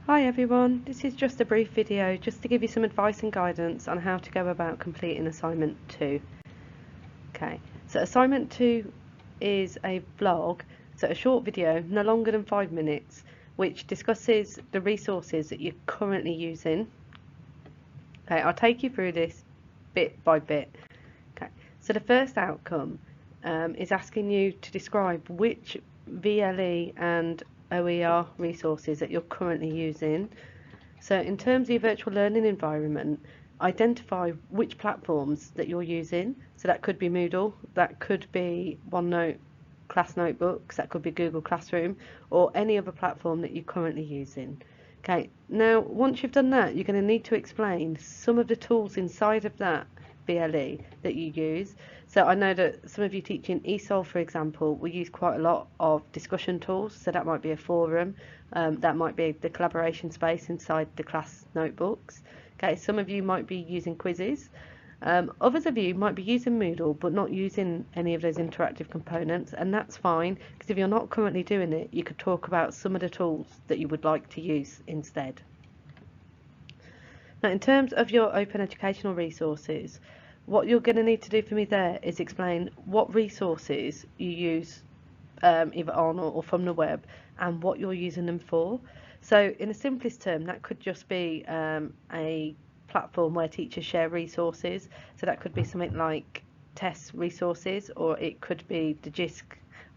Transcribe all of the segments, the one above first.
Hi everyone, this is just a brief video just to give you some advice and guidance on how to go about completing assignment 2. Okay, so assignment 2 is a vlog, so a short video, no longer than 5 minutes, which discusses the resources that you're currently using. Okay, I'll take you through this bit by bit. Okay, so the first outcome is asking you to describe which VLE and OER resources that you're currently using. So in terms of your virtual learning environment, identify which platforms that you're using. So that could be Moodle, that could be OneNote class notebooks, that could be Google Classroom, or any other platform that you're currently using. Okay, now once you've done that, you're going to need to explain some of the tools inside of that VLE that you use. So I know that some of you teaching ESOL, for example, we use quite a lot of discussion tools. So that might be a forum, that might be the collaboration space inside the class notebooks. Okay, some of you might be using quizzes. Others of you might be using Moodle but not using any of those interactive components, and that's fine, because if you're not currently doing it, you could talk about some of the tools that you would like to use instead. Now, in terms of your open educational resources, what you're going to need to do for me there is explain what resources you use either on or from the web and what you're using them for. So in the simplest term, that could just be a platform where teachers share resources. So that could be something like test resources, or it could be the JISC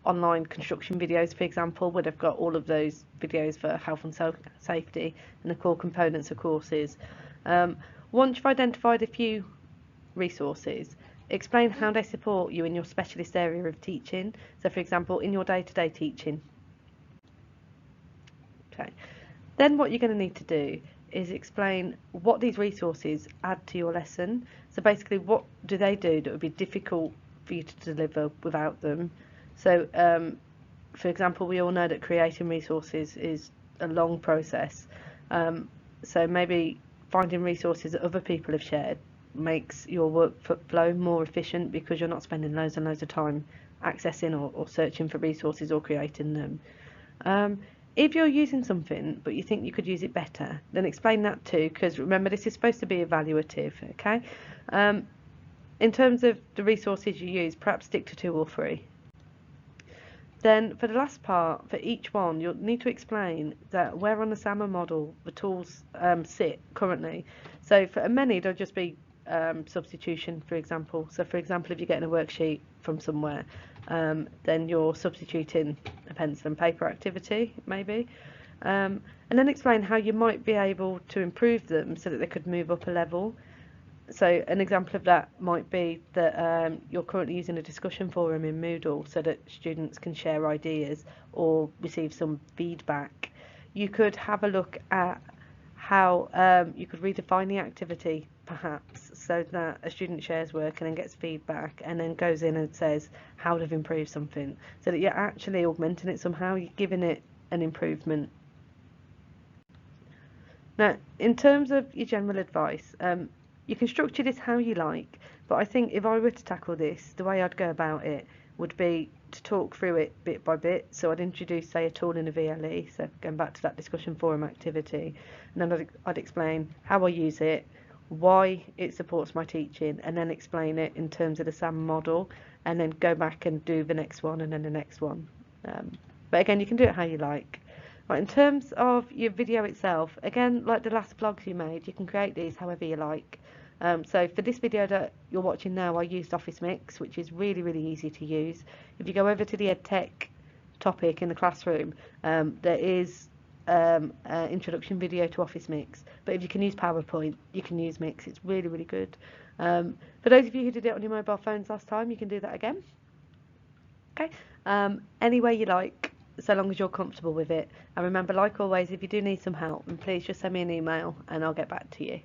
online construction videos, for example, where they've got all of those videos for health and safety and the core components of courses. Once you've identified a few resources, explain how they support you in your specialist area of teaching. So for example, in your day-to-day teaching. Okay. Then what you're going to need to do is explain what these resources add to your lesson. So basically, what do they do that would be difficult for you to deliver without them? So for example, we all know that creating resources is a long process. So maybe finding resources that other people have shared makes your workflow more efficient, because you're not spending loads and loads of time accessing or searching for resources or creating them. If you're using something but you think you could use it better, then explain that too, because remember, this is supposed to be evaluative. Okay. In terms of the resources you use, perhaps stick to 2 or 3. Then for the last part, for each one, you'll need to explain that where on the SAMA model the tools sit currently. So for many, they'll just be substitution, for example. So for example, if you're getting a worksheet from somewhere, then you're substituting a pencil and paper activity, maybe. And then explain how you might be able to improve them so that they could move up a level. So an example of that might be that you're currently using a discussion forum in Moodle so that students can share ideas or receive some feedback. You could have a look at how you could redefine the activity, perhaps, so that a student shares work and then gets feedback and then goes in and says how they've improved something, so that you're actually augmenting it somehow, you're giving it an improvement. Now, in terms of your general advice, you can structure this how you like, but I think if I were to tackle this, the way I'd go about it would be to talk through it bit by bit. So I'd introduce, say, a tool in a VLE, so going back to that discussion forum activity, and then I'd explain how I use it, why it supports my teaching, and then explain it in terms of the SAM model, and then go back and do the next one and then the next one. But again, you can do it how you like. Right, in terms of your video itself, again, like the last vlogs you made, you can create these however you like. So for this video that you're watching now, I used Office Mix, which is really, really easy to use. If you go over to the EdTech topic in the classroom, there is an introduction video to Office Mix. But if you can use PowerPoint, you can use Mix. It's really, really good. For those of you who did it on your mobile phones last time, you can do that again. Okay. Any way you like, so long as you're comfortable with it. And remember, like always, if you do need some help, then please just send me an email and I'll get back to you.